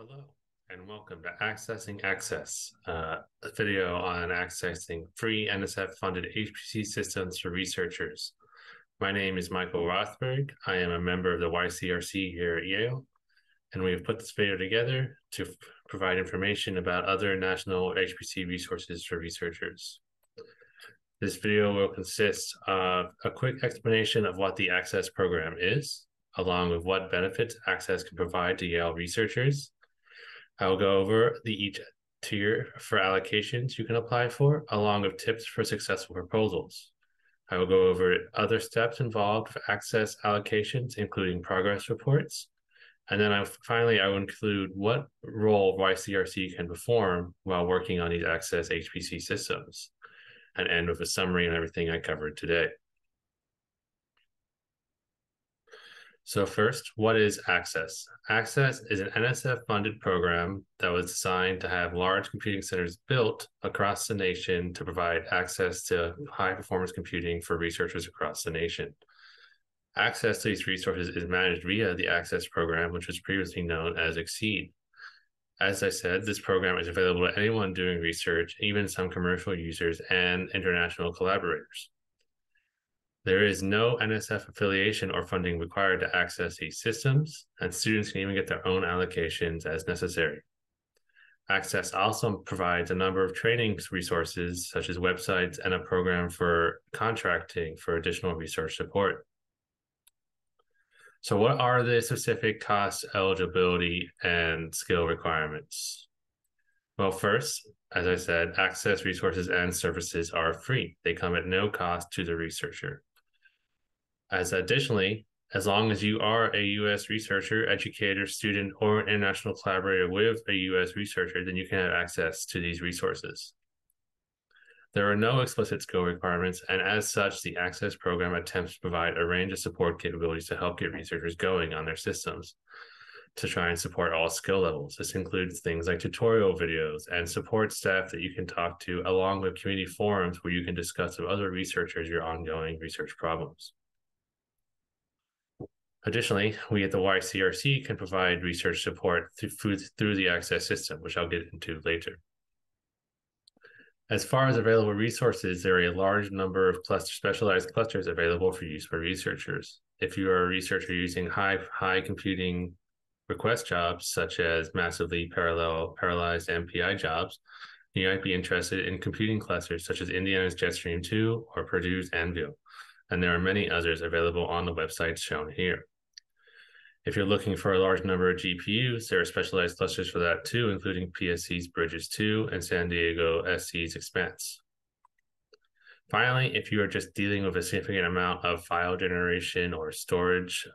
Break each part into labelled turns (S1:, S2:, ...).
S1: Hello, and welcome to Accessing Access, a video on accessing free NSF-funded HPC systems for researchers. My name is Michael Rothberg. I am a member of the YCRC here at Yale, and we have put this video together to provide information about other national HPC resources for researchers. This video will consist of a quick explanation of what the Access program is, along with what benefits Access can provide to Yale researchers. I'll go over each tier for allocations you can apply for, along with tips for successful proposals. I will go over other steps involved for access allocations, including progress reports. And then finally, I will include what role YCRC can perform while working on these access HPC systems, and end with a summary of everything I covered today. So first, what is Access? Access is an NSF-funded program that was designed to have large computing centers built across the nation to provide access to high-performance computing for researchers across the nation. Access to these resources is managed via the Access program, which was previously known as XSEED. As I said, this program is available to anyone doing research, even some commercial users and international collaborators. There is no NSF affiliation or funding required to access these systems, and students can even get their own allocations as necessary. Access also provides a number of training resources, such as websites and a program for contracting for additional research support. So what are the specific cost, eligibility, and skill requirements? Well, first, as I said, access resources and services are free. They come at no cost to the researcher. Additionally, as long as you are a U.S. researcher, educator, student, or international collaborator with a U.S. researcher, then you can have access to these resources. There are no explicit skill requirements, and as such, the Access program attempts to provide a range of support capabilities to help get researchers going on their systems to try and support all skill levels. This includes things like tutorial videos and support staff that you can talk to, along with community forums where you can discuss with other researchers your ongoing research problems. Additionally, we at the YCRC can provide research support through the Access system, which I'll get into later. As far as available resources, there are a large number of specialized clusters available for use by researchers. If you are a researcher using high computing request jobs, such as massively parallelized MPI jobs, you might be interested in computing clusters such as Indiana's Jetstream 2 or Purdue's Anvil, and there are many others available on the websites shown here. If you're looking for a large number of GPUs, there are specialized clusters for that too, including PSC's Bridges 2 and San Diego SC's Expanse. Finally, if you are just dealing with a significant amount of file generation or storage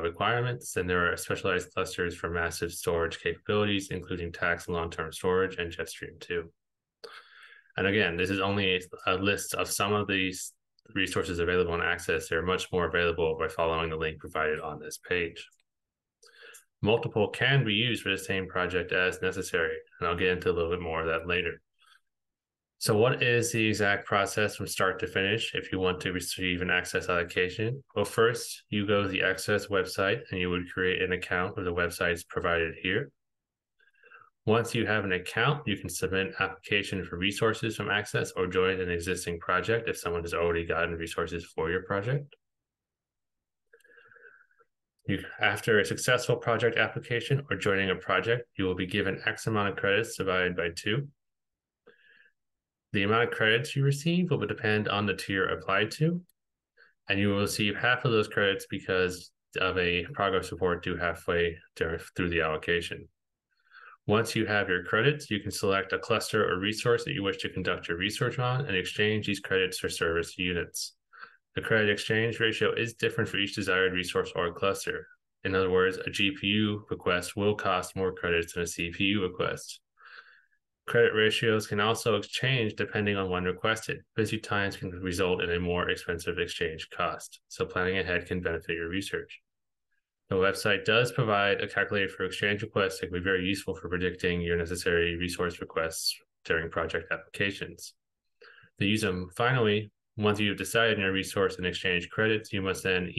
S1: requirements, then there are specialized clusters for massive storage capabilities, including TACS long-term storage and Jetstream 2. And again, this is only a list of some of these resources available on Access. There are much more available by following the link provided on this page. Multiple can be used for the same project as necessary, and I'll get into a little bit more of that later. So what is the exact process from start to finish if you want to receive an Access allocation? Well, first, you go to the Access website and you would create an account with the websites provided here. Once you have an account, you can submit an application for resources from Access or join an existing project if someone has already gotten resources for your project. After a successful project application or joining a project, you will be given X amount of credits divided by 2. The amount of credits you receive will depend on the tier applied to, and you will receive half of those credits because of a progress report due halfway through the allocation. Once you have your credits, you can select a cluster or resource that you wish to conduct your research on and exchange these credits for service units. The credit exchange ratio is different for each desired resource or cluster. In other words, a GPU request will cost more credits than a CPU request. Credit ratios can also exchange depending on when requested. Busy times can result in a more expensive exchange cost, so planning ahead can benefit your research. The website does provide a calculator for exchange requests that can be very useful for predicting your necessary resource requests during project applications. Finally, once you've decided on your resource and exchange credits, you must then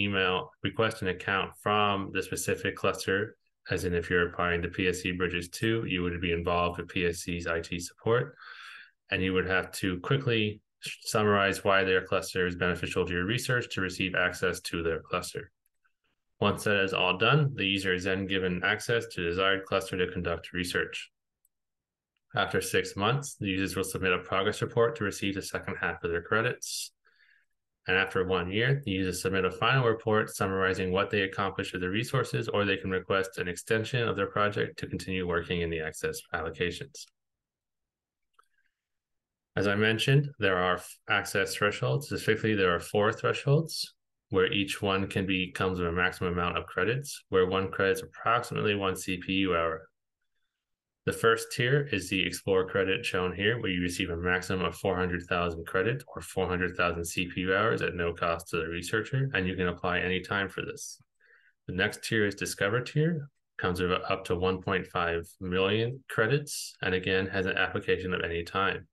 S1: request an account from the specific cluster as in if you're applying to PSC Bridges 2, you would be involved with PSC's IT support, and you would have to quickly summarize why their cluster is beneficial to your research to receive access to their cluster. Once that is all done, the user is then given access to the desired cluster to conduct research. After 6 months, the users will submit a progress report to receive the second half of their credits. And after 1 year, the users submit a final report summarizing what they accomplished with the resources, or they can request an extension of their project to continue working in the access allocations. As I mentioned, there are access thresholds. Specifically, there are 4 thresholds where each one comes with a maximum amount of credits, where 1 credit is approximately 1 CPU hour. The first tier is the Explore credit shown here, where you receive a maximum of 400,000 credit or 400,000 CPU hours at no cost to the researcher, and you can apply any time for this. The next tier is Discover tier, comes with up to 1.5 million credits, and again has an application of any time.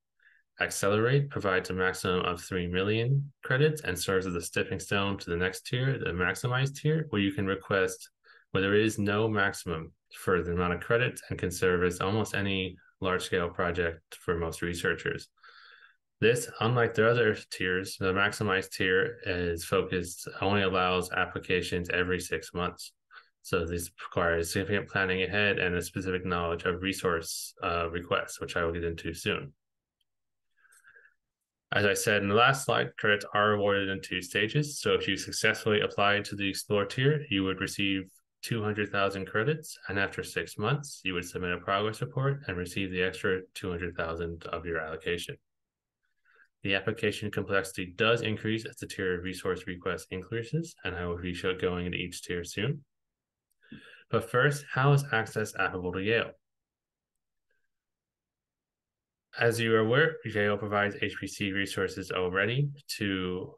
S1: Accelerate provides a maximum of 3 million credits and serves as a stepping stone to the next tier, the Maximize tier, where you can request where there is no maximum for the amount of credits and can serve as almost any large-scale project for most researchers. This, unlike the other tiers, the Maximize tier only allows applications every 6 months. So this requires significant planning ahead and a specific knowledge of resource requests, which I will get into soon. As I said in the last slide, credits are awarded in 2 stages. So if you successfully applied to the Explore tier, you would receive 200,000 credits, and after 6 months, you would submit a progress report and receive the extra 200,000 of your allocation. The application complexity does increase as the tier of resource request increases, and I will be going into each tier soon. But first, how is Access applicable to Yale? As you are aware, Yale provides HPC resources already to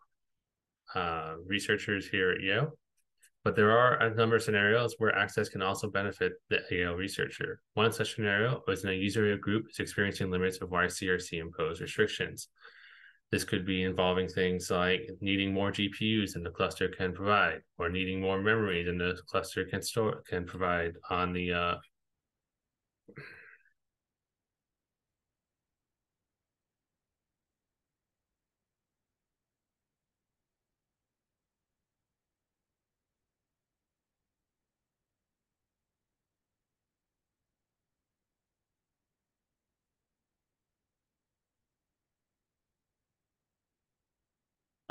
S1: researchers here at Yale, but there are a number of scenarios where Access can also benefit the Yale researcher. One such scenario is when a user group is experiencing limits of YCRC imposed restrictions. This could be involving things like needing more GPUs than the cluster can provide, or needing more memory than the cluster can provide on the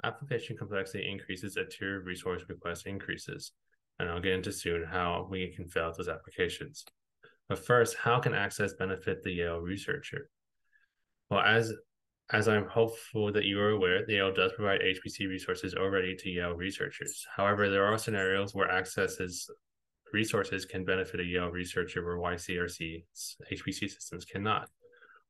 S1: application complexity increases as tier resource request increases. And I'll get into soon how we can fill out those applications. But first, how can Access benefit the Yale researcher? Well, as I'm hopeful that you are aware, Yale does provide HPC resources already to Yale researchers. However, there are scenarios where Access's resources can benefit a Yale researcher where YCRC's HPC systems cannot.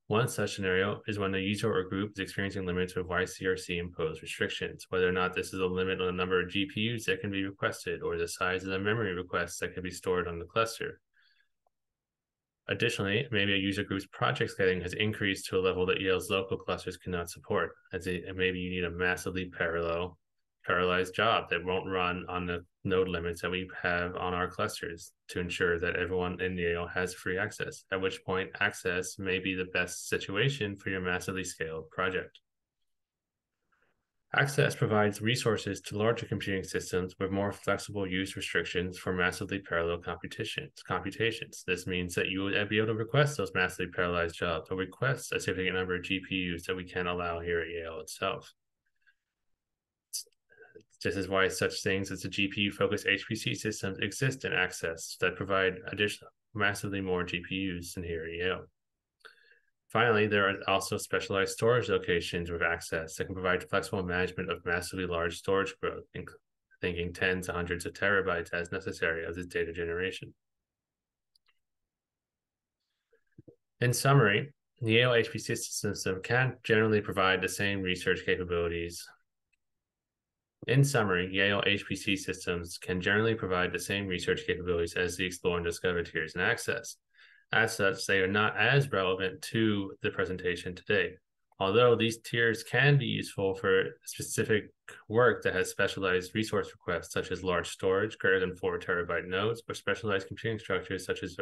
S1: One such scenario is when a user or group is experiencing limits with YCRC imposed restrictions, whether or not this is a limit on the number of GPUs that can be requested or the size of the memory requests that can be stored on the cluster. Additionally, maybe a user group's project scaling has increased to a level that Yale's local clusters cannot support, maybe you need a massively parallelized job that won't run on the node limits that we have on our clusters to ensure that everyone in Yale has free access, at which point Access may be the best situation for your massively scaled project. Access provides resources to larger computing systems with more flexible use restrictions for massively parallel computations. This means that you would be able to request those massively parallelized jobs or request a significant number of GPUs that we can't allow here at Yale itself. This is why such things as the GPU-focused HPC systems exist in Access that provide additional, massively more GPUs than here at Yale. Finally, there are also specialized storage locations with Access that can provide flexible management of massively large storage growth, thinking tens to hundreds of terabytes as necessary as its data generation. In summary, the Yale HPC system can generally provide the same research capabilities. In summary, Yale HPC systems can generally provide the same research capabilities as the Explore and Discover tiers in Access. As such, they are not as relevant to the presentation today. Although these tiers can be useful for specific work that has specialized resource requests, such as large storage greater than 4 terabyte nodes, or specialized computing structures, such as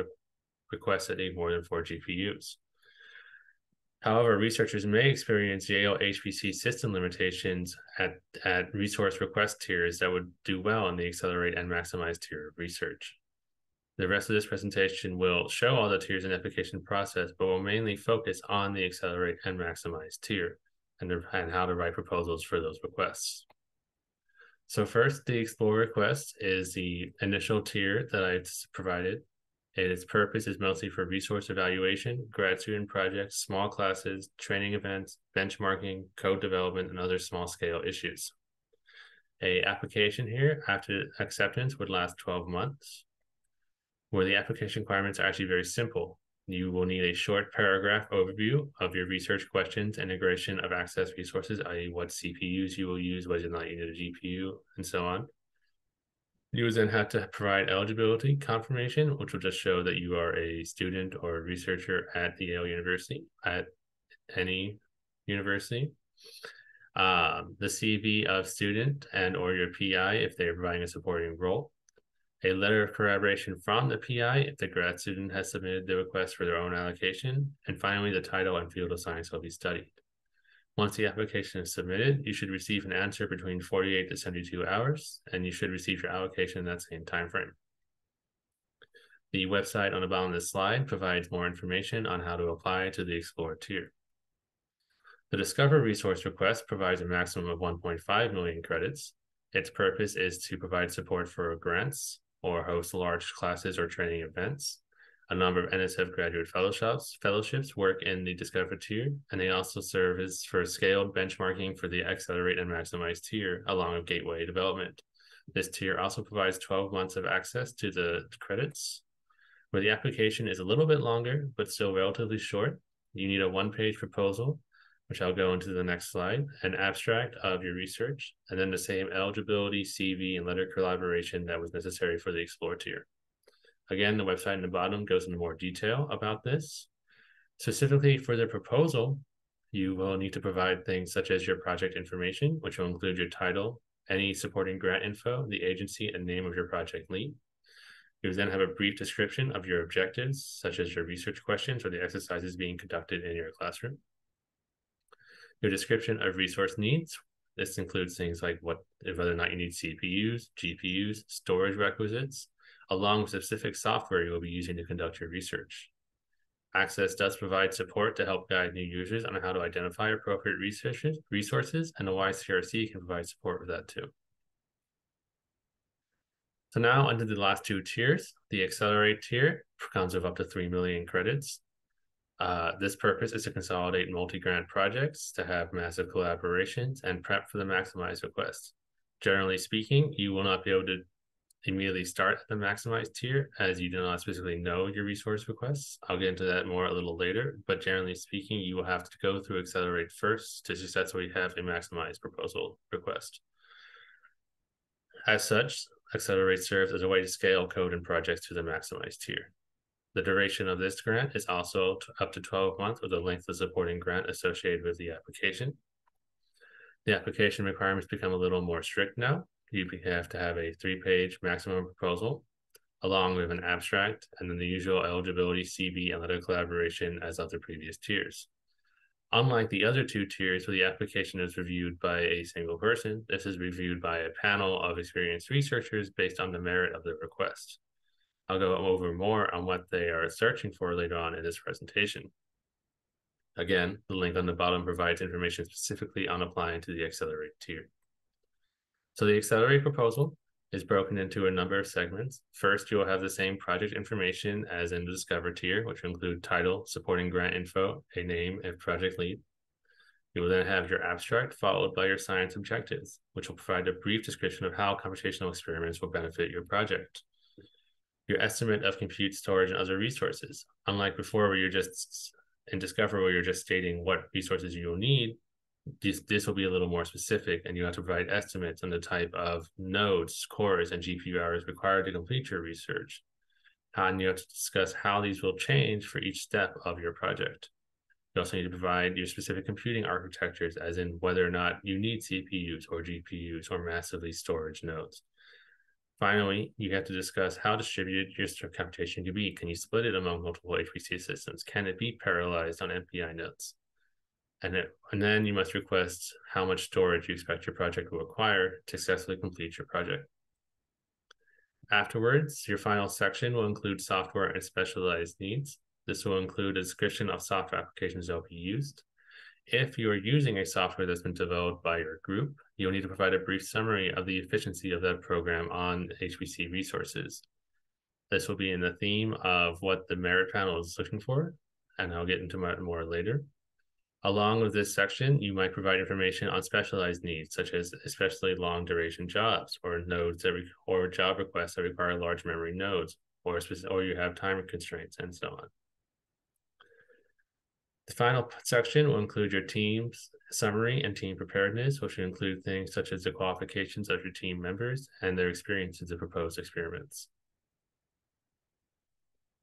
S1: requests that need more than 4 GPUs. However, researchers may experience Yale HPC system limitations at resource request tiers that would do well in the Accelerate and Maximize tier of research. The rest of this presentation will show all the tiers and application process, but will mainly focus on the Accelerate and Maximize tier and how to write proposals for those requests. So first, the Explore request is the initial tier that I provided. Its purpose is mostly for resource evaluation, grad student projects, small classes, training events, benchmarking, code development, and other small-scale issues. An application here after acceptance would last 12 months, where the application requirements are actually very simple. You will need a short paragraph overview of your research questions, integration of access resources, i.e. what CPUs you will use, whether or not you need a GPU, and so on. You would then have to provide eligibility confirmation, which will just show that you are a student or a researcher at the Yale University, at any university. The CV of student and or your PI if they're providing a supporting role. A letter of corroboration from the PI if the grad student has submitted the request for their own allocation. And finally, the title and field of science will be studied. Once the application is submitted, you should receive an answer between 48 to 72 hours, and you should receive your allocation in that same time frame. The website on the bottom of this slide provides more information on how to apply to the Explore tier. The Discover resource request provides a maximum of 1.5 million credits. Its purpose is to provide support for grants or host large classes or training events. A number of NSF graduate fellowships work in the Discover tier, and they also serve as for scaled benchmarking for the Accelerate and Maximize tier, along with gateway development. This tier also provides 12 months of access to the credits, where the application is a little bit longer, but still relatively short. You need a one-page proposal, which I'll go into the next slide, an abstract of your research, and then the same eligibility, CV, and letter collaboration that was necessary for the Explore tier. Again, the website in the bottom goes into more detail about this. Specifically for the proposal, you will need to provide things such as your project information, which will include your title, any supporting grant info, the agency, and name of your project lead. You will then have a brief description of your objectives, such as your research questions or the exercises being conducted in your classroom. Your description of resource needs. This includes things like whether or not you need CPUs, GPUs, storage requisites, along with specific software you will be using to conduct your research. Access does provide support to help guide new users on how to identify appropriate resources, and the YCRC can provide support with that too. So now under the last two tiers, the Accelerate tier comes with up to 3 million credits. This purpose is to consolidate multi-grant projects to have massive collaborations and prep for the Maximize request. Generally speaking, you will not be able to immediately start at the Maximize tier as you do not specifically know your resource requests. I'll get into that more a little later, but generally speaking, you will have to go through Accelerate first to successfully have a Maximize proposal request. As such, Accelerate serves as a way to scale code and projects to the Maximize tier. The duration of this grant is also up to 12 months with the length of supporting grant associated with the application. The application requirements become a little more strict now. You have to have a 3-page maximum proposal, along with an abstract, and then the usual eligibility, CV, and letter collaboration as of the previous tiers. Unlike the other two tiers where the application is reviewed by a single person, this is reviewed by a panel of experienced researchers based on the merit of the request. I'll go over more on what they are searching for later on in this presentation. Again, the link on the bottom provides information specifically on applying to the Accelerate tier. So the Accelerate proposal is broken into a number of segments. First, you'll have the same project information as in the Discover tier, which will include title, supporting grant info, a name, and project lead. You will then have your abstract followed by your science objectives, which will provide a brief description of how computational experiments will benefit your project. Your estimate of compute, storage, and other resources. Unlike before where you're just in Discover where you're just stating what resources you'll need, this will be a little more specific, and you have to provide estimates on the type of nodes, cores, and GPU hours required to complete your research. And you have to discuss how these will change for each step of your project. You also need to provide your specific computing architectures, as in whether or not you need CPUs or GPUs or massively storage nodes. Finally, you have to discuss how distributed your computation can be. Can you split it among multiple HPC systems? Can it be parallelized on MPI nodes? And then you must request how much storage you expect your project will require to successfully complete your project. Afterwards, your final section will include software and specialized needs. This will include a description of software applications that will be used. If you are using a software that's been developed by your group, you'll need to provide a brief summary of the efficiency of that program on HPC resources. This will be in the theme of what the merit panel is looking for, and I'll get into more later. Along with this section, you might provide information on specialized needs, such as especially long duration jobs or nodes or job requests that require large memory nodes, or you have time constraints and so on. The final section will include your team's summary and team preparedness, which will include things such as the qualifications of your team members and their experiences of proposed experiments.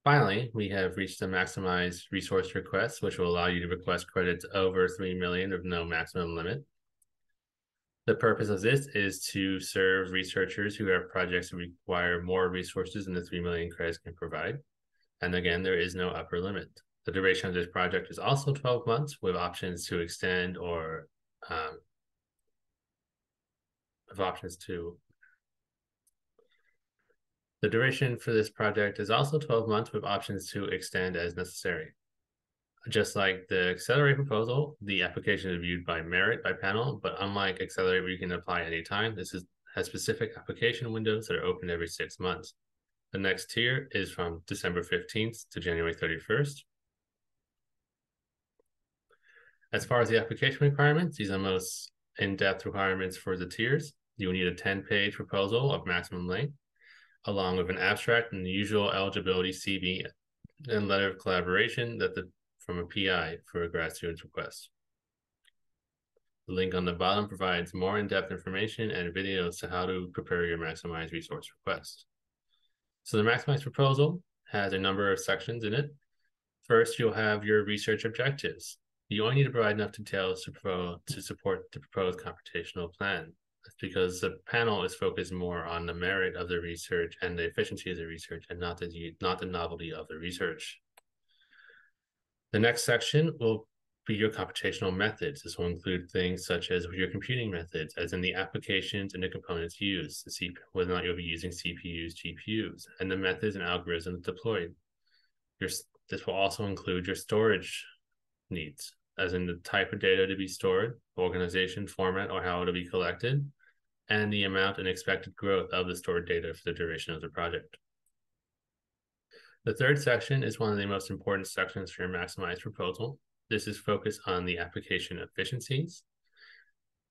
S1: Finally, we have reached the maximized resource request, which will allow you to request credits over 3 million with no maximum limit. The purpose of this is to serve researchers who have projects that require more resources than the 3 million credits can provide. And again, there is no upper limit. The duration of this project is also 12 months with options to extend or The duration for this project is also 12 months with options to extend as necessary. Just like the Accelerate proposal, the application is viewed by merit by panel, but unlike Accelerate where you can apply anytime, this has specific application windows that are open every 6 months. The next tier is from December 15th to January 31st. As far as the application requirements, these are most in-depth requirements for the tiers. You will need a 10-page proposal of maximum length, along with an abstract and the usual eligibility CV and letter of collaboration from a PI for a grad student's request. The link on the bottom provides more in-depth information and videos to how to prepare your maximized resource request. So the maximized proposal has a number of sections in it. First, you'll have your research objectives. You only need to provide enough details to support the proposed computational plan. That's because the panel is focused more on the merit of the research and the efficiency of the research and not the novelty of the research. The next section will be your computational methods. This will include things such as your computing methods, as in the applications and the components used, to see whether or not you'll be using CPUs, GPUs, and the methods and algorithms deployed. This will also include your storage needs, as in the type of data to be stored, organization, format, or how it'll be collected, and the amount and expected growth of the stored data for the duration of the project. The third section is one of the most important sections for your maximized proposal. This is focused on the application efficiencies.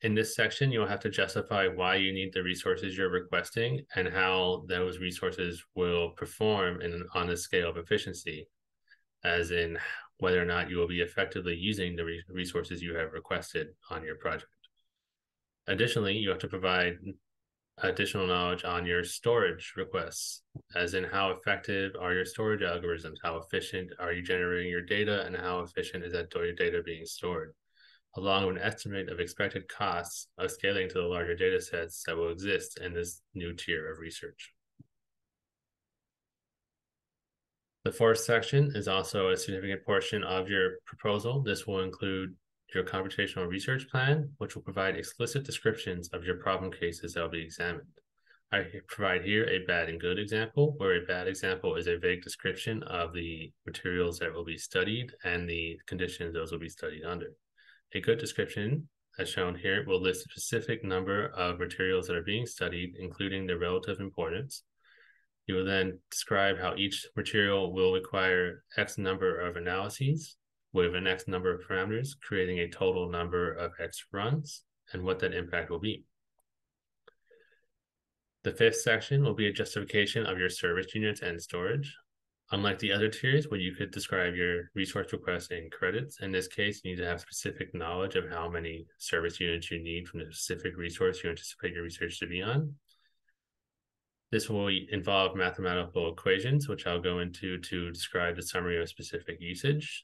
S1: In this section, you'll have to justify why you need the resources you're requesting and how those resources will perform on the scale of efficiency, as in whether or not you will be effectively using the resources you have requested on your project. Additionally, you have to provide additional knowledge on your storage requests, as in how effective are your storage algorithms, how efficient are you generating your data, and how efficient is that data being stored, along with an estimate of expected costs of scaling to the larger data sets that will exist in this new tier of research. The fourth section is also a significant portion of your proposal. This will include your computational research plan, which will provide explicit descriptions of your problem cases that will be examined. I provide here a bad and good example, where a bad example is a vague description of the materials that will be studied and the conditions those will be studied under. A good description, as shown here, will list a specific number of materials that are being studied, including their relative importance. You will then describe how each material will require X number of analyses with an X number of parameters, creating a total number of X runs and what that impact will be. The fifth section will be a justification of your service units and storage. Unlike the other tiers where you could describe your resource request in credits, in this case, you need to have specific knowledge of how many service units you need from the specific resource you anticipate your research to be on. This will involve mathematical equations, which I'll go into to describe the summary of specific usage.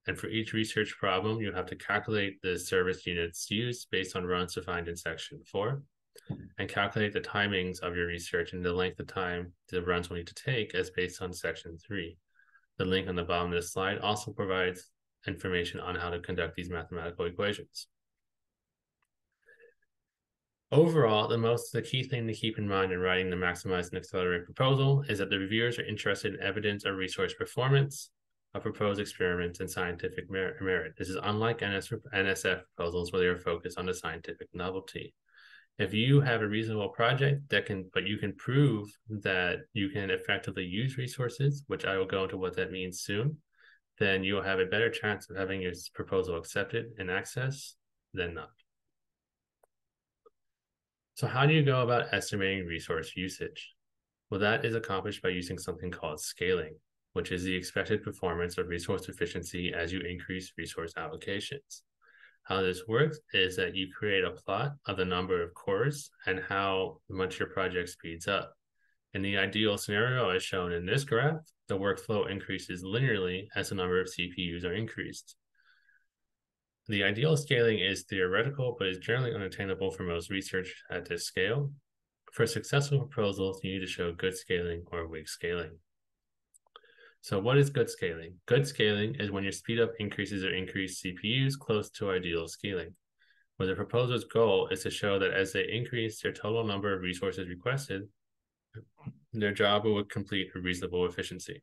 S1: And for each research problem, you have to calculate the service units used based on runs defined in section 4, and calculate the timings of your research and the length of time the runs will need to take as based on section 3. The link on the bottom of this slide also provides information on how to conduct these mathematical equations. Overall, the key thing to keep in mind in writing the Maximize and Accelerate proposal is that the reviewers are interested in evidence of resource performance of proposed experiments and scientific merit. This is unlike NSF proposals where they are focused on the scientific novelty. If you have a reasonable project but you can prove that you can effectively use resources, which I will go into what that means soon, then you'll have a better chance of having your proposal accepted and accessed than not. So how do you go about estimating resource usage? Well, that is accomplished by using something called scaling, which is the expected performance of resource efficiency as you increase resource allocations. How this works is that you create a plot of the number of cores and how much your project speeds up. In the ideal scenario, as shown in this graph, the workflow increases linearly as the number of CPUs are increased. The ideal scaling is theoretical, but is generally unattainable for most research at this scale. For successful proposals, you need to show good scaling or weak scaling. So what is good scaling? Good scaling is when your speed up increases or increase CPUs close to ideal scaling, where the proposer's goal is to show that as they increase their total number of resources requested, their job will complete with reasonable efficiency.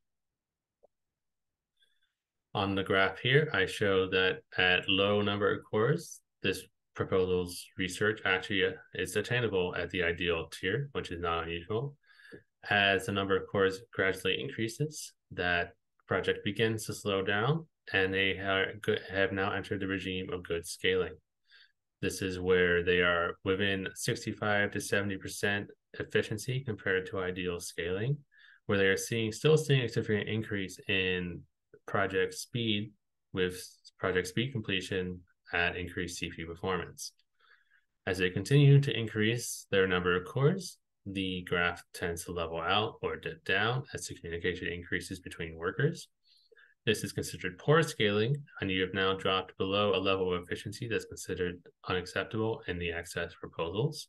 S1: On the graph here, I show that at low number of cores, this proposal's research actually is attainable at the ideal tier, which is not unusual. As the number of cores gradually increases, that project begins to slow down, and they have now entered the regime of good scaling. This is where they are within 65 to 70% efficiency compared to ideal scaling, where they are still seeing a significant increase in project speed with project speed completion at increased CPU performance. As they continue to increase their number of cores, the graph tends to level out or dip down as the communication increases between workers. This is considered poor scaling, and you have now dropped below a level of efficiency that's considered unacceptable in the access proposals.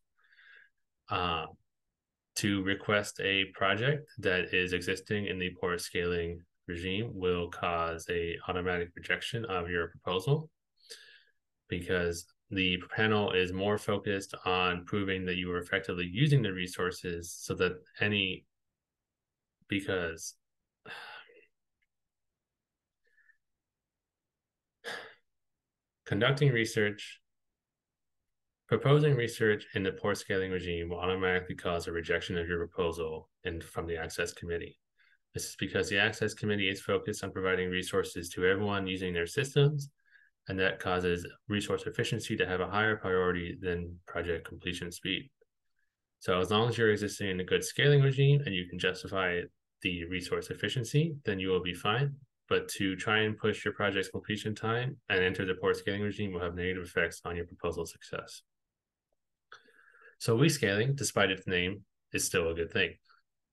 S1: To request a project that is existing in the poor scaling regime will cause an automatic rejection of your proposal because the panel is more focused on proving that you are effectively using the resources so that because conducting research, proposing research in the poor scaling regime will automatically cause a rejection of your proposal from the Access Committee. This is because the Access Committee is focused on providing resources to everyone using their systems, and that causes resource efficiency to have a higher priority than project completion speed. So as long as you're existing in a good scaling regime and you can justify the resource efficiency, then you will be fine. But to try and push your project's completion time and enter the poor scaling regime will have negative effects on your proposal success. So weak scaling, despite its name, is still a good thing.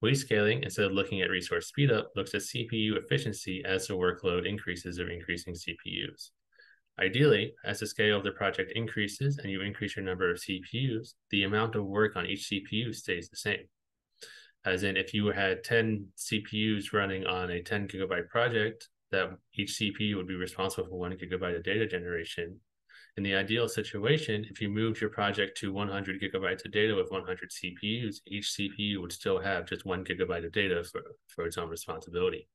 S1: Weak scaling, instead of looking at resource speedup, looks at CPU efficiency as the workload increases or increasing CPUs. Ideally, as the scale of the project increases and you increase your number of CPUs, the amount of work on each CPU stays the same. As in, if you had 10 CPUs running on a 10 gigabyte project, that each CPU would be responsible for 1 gigabyte of data generation. In the ideal situation, if you moved your project to 100 gigabytes of data with 100 CPUs, each CPU would still have just 1 gigabyte of data for its own responsibility.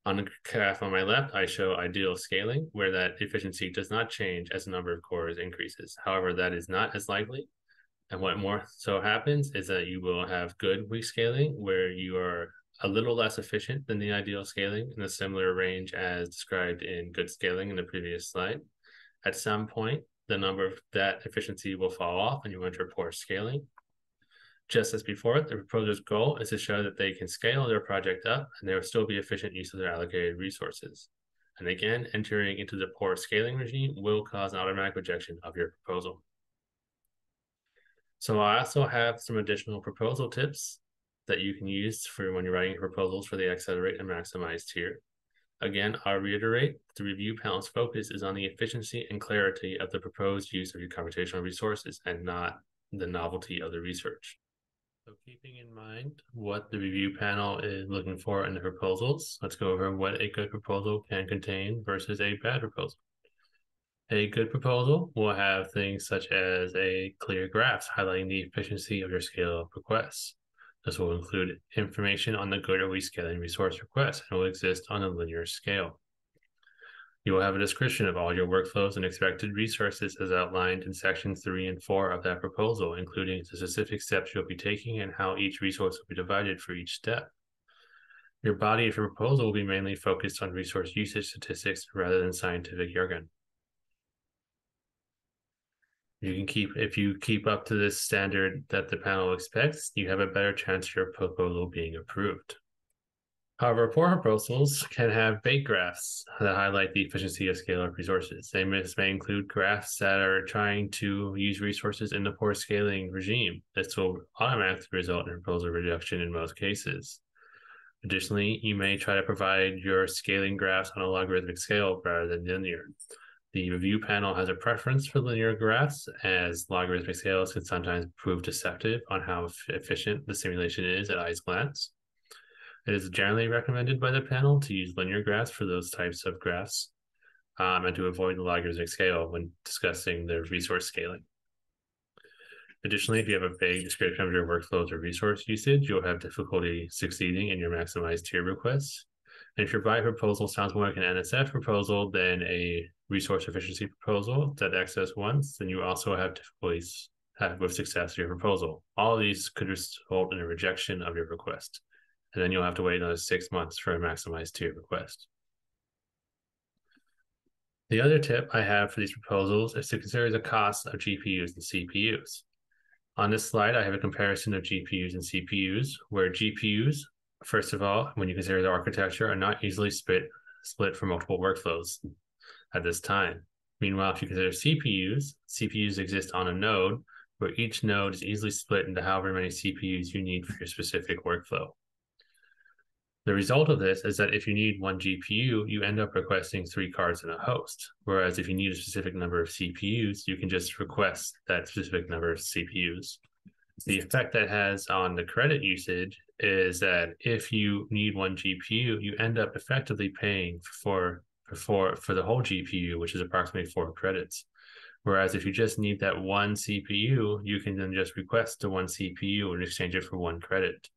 S1: On the graph on my left, I show ideal scaling, where that efficiency does not change as the number of cores increases. However, that is not as likely. And what more so happens is that you will have good weak scaling, where you are a little less efficient than the ideal scaling in a similar range as described in good scaling in the previous slide. At some point, the number of that efficiency will fall off and you enter poor scaling. Just as before, the proposer's goal is to show that they can scale their project up and there will still be efficient use of their allocated resources. And again, entering into the poor scaling regime will cause an automatic rejection of your proposal. So I also have some additional proposal tips that you can use for when you're writing proposals for the Accelerate and Maximize tier. Again, I'll reiterate, the review panel's focus is on the efficiency and clarity of the proposed use of your computational resources and not the novelty of the research. So keeping in mind what the review panel is looking for in the proposals, let's go over what a good proposal can contain versus a bad proposal. A good proposal will have things such as a clear graphs highlighting the efficiency of your scale of requests. This will include information on the good or weak scaling resource requests and will exist on a linear scale. You will have a description of all your workflows and expected resources as outlined in sections 3 and 4 of that proposal, including the specific steps you'll be taking and how each resource will be divided for each step. Your body of your proposal will be mainly focused on resource usage statistics rather than scientific jargon. If you keep up to this standard that the panel expects, you have a better chance of your proposal being approved. However, poor proposals can have vague graphs that highlight the efficiency of scalar resources. They may include graphs that are trying to use resources in the poor scaling regime. This will automatically result in proposal rejection in most cases. Additionally, you may try to provide your scaling graphs on a logarithmic scale rather than linear. The review panel has a preference for linear graphs, as logarithmic scales can sometimes prove deceptive on how efficient the simulation is at eye's glance. It is generally recommended by the panel to use linear graphs for those types of graphs and to avoid the logarithmic scale when discussing the resource scaling. Additionally, if you have a vague description of your workflows or resource usage, you'll have difficulty succeeding in your maximized tier requests. And if your buy proposal sounds more like an NSF proposal than a resource efficiency proposal that XS wants, then you also have difficulties with success of your proposal. All of these could result in a rejection of your request. And then you'll have to wait another 6 months for a maximized tier request. The other tip I have for these proposals is to consider the cost of GPUs and CPUs. On this slide, I have a comparison of GPUs and CPUs, where GPUs, first of all, when you consider the architecture, are not easily split for multiple workflows at this time. Meanwhile, if you consider CPUs exist on a node, where each node is easily split into however many CPUs you need for your specific workflow. The result of this is that if you need one GPU, you end up requesting 3 cards in a host. Whereas if you need a specific number of CPUs, you can just request that specific number of CPUs. The effect that has on the credit usage is that if you need one GPU, you end up effectively paying for the whole GPU, which is approximately 4 credits. Whereas if you just need that one CPU, you can then just request the one CPU and exchange it for 1 credit.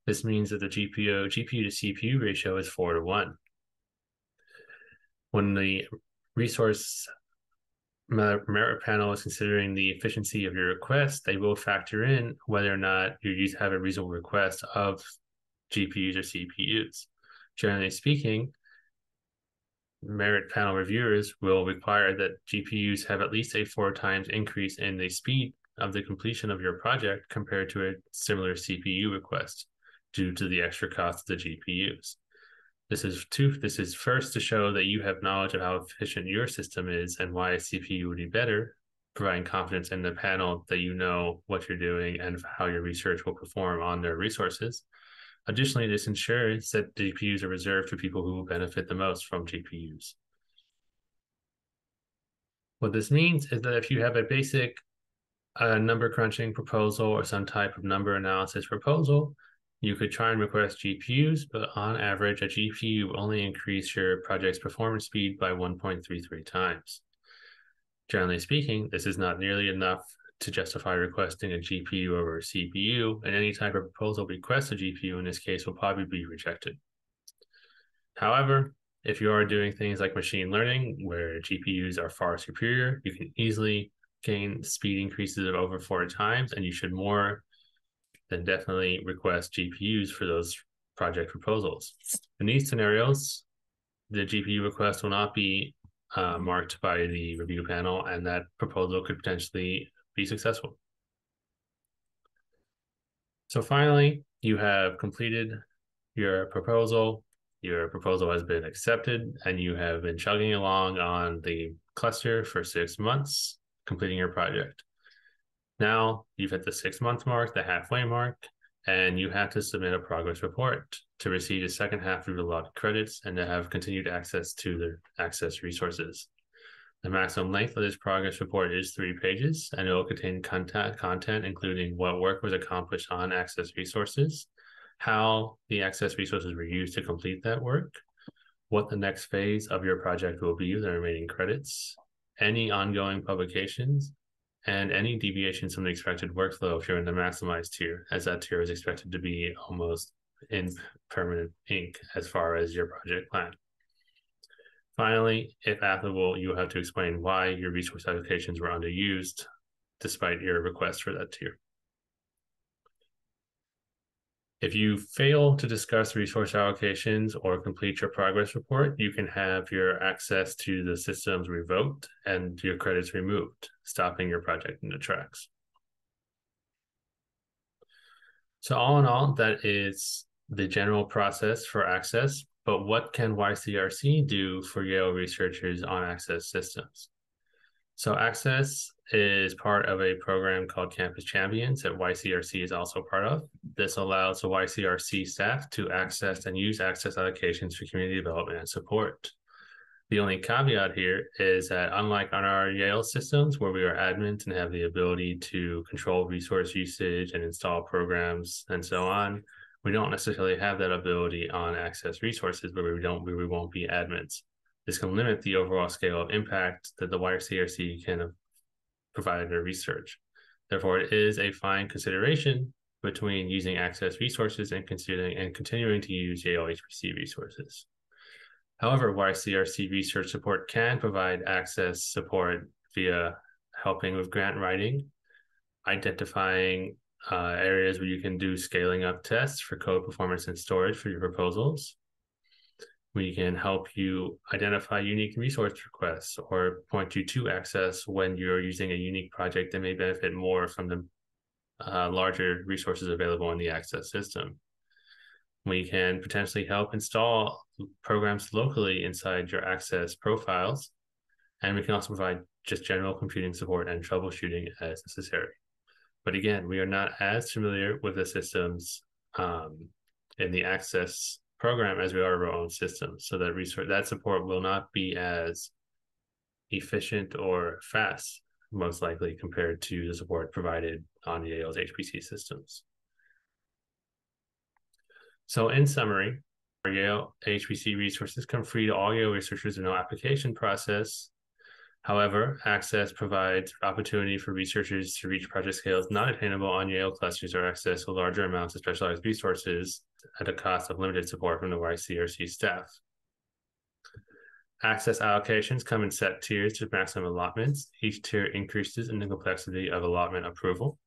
S1: This means that the GPU to CPU ratio is 4:1. When the resource merit panel is considering the efficiency of your request, they will factor in whether or not you have a reasonable request of GPUs or CPUs. Generally speaking, merit panel reviewers will require that GPUs have at least a 4 times increase in the speed of the completion of your project compared to a similar CPU request, due to the extra cost of the GPUs. This is first to show that you have knowledge of how efficient your system is and why a CPU would be better, providing confidence in the panel that you know what you're doing and how your research will perform on their resources. Additionally, this ensures that GPUs are reserved for people who will benefit the most from GPUs. What this means is that if you have a basic number crunching proposal or some type of number analysis proposal, you could try and request GPUs, but on average, a GPU will only increase your project's performance speed by 1.33 times. Generally speaking, this is not nearly enough to justify requesting a GPU over a CPU, and any type of proposal requests a GPU in this case will probably be rejected. However, if you are doing things like machine learning, where GPUs are far superior, you can easily gain speed increases of over 4 times, and you should more then definitely request GPUs for those project proposals. In these scenarios, the GPU request will not be marked by the review panel, and that proposal could potentially be successful. So finally, you have completed your proposal has been accepted, and you have been chugging along on the cluster for 6 months, completing your project. Now you've hit the 6-month mark, the halfway mark, and you have to submit a progress report to receive the second half of your allotted credits and to have continued access to the Access resources. The maximum length of this progress report is 3 pages, and it will contain content including what work was accomplished on Access resources, how the Access resources were used to complete that work, what the next phase of your project will be with the remaining credits, any ongoing publications, and any deviations from the expected workflow if you're in the maximized tier, as that tier is expected to be almost in permanent ink as far as your project plan. Finally, if applicable, you will have to explain why your resource allocations were underused despite your request for that tier. If you fail to discuss resource allocations or complete your progress report, you can have your access to the systems revoked and your credits removed, stopping your project in the tracks. So all in all, that is the general process for Access. But what can YCRC do for Yale researchers on Access systems? So Access is part of a program called Campus Champions that YCRC is also part of. This allows the YCRC staff to access and use Access allocations for community development and support. The only caveat here is that unlike on our Yale systems where we are admins and have the ability to control resource usage and install programs and so on, we don't necessarily have that ability on Access resources where we won't be admins. This can limit the overall scale of impact that the YCRC can provide in their research. Therefore, it is a fine consideration between using Access resources and continuing to use Yale HPC resources. However, YCRC research support can provide Access support via helping with grant writing, identifying areas where you can do scaling up tests for code performance and storage for your proposals. We can help you identify unique resource requests or point you to Access when you're using a unique project that may benefit more from the larger resources available in the Access system. We can potentially help install programs locally inside your Access profiles, and we can also provide just general computing support and troubleshooting as necessary. But again, we are not as familiar with the systems in the Access program as we are of our own systems. So that support will not be as efficient or fast, most likely, compared to the support provided on Yale's HPC systems. So in summary, our Yale HPC resources come free to all Yale researchers in no application process. However, Access provides opportunity for researchers to reach project scales not attainable on Yale clusters or access to larger amounts of specialized resources at a cost of limited support from the YCRC staff. Access allocations come in set tiers to maximum allotments. Each tier increases in the complexity of allotment approval.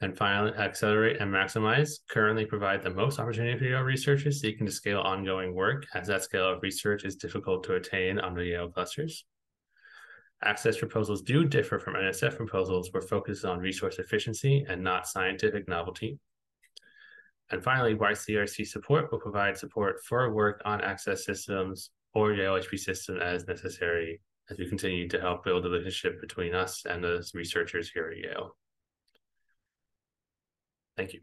S1: And finally, Accelerate and Maximize currently provide the most opportunity for Yale researchers seeking to scale ongoing work, as that scale of research is difficult to attain on the Yale clusters. Access proposals do differ from NSF proposals where focus is on resource efficiency and not scientific novelty. And finally, YCRC support will provide support for work on Access systems or Yale HPC system as necessary as we continue to help build a relationship between us and the researchers here at Yale. Thank you.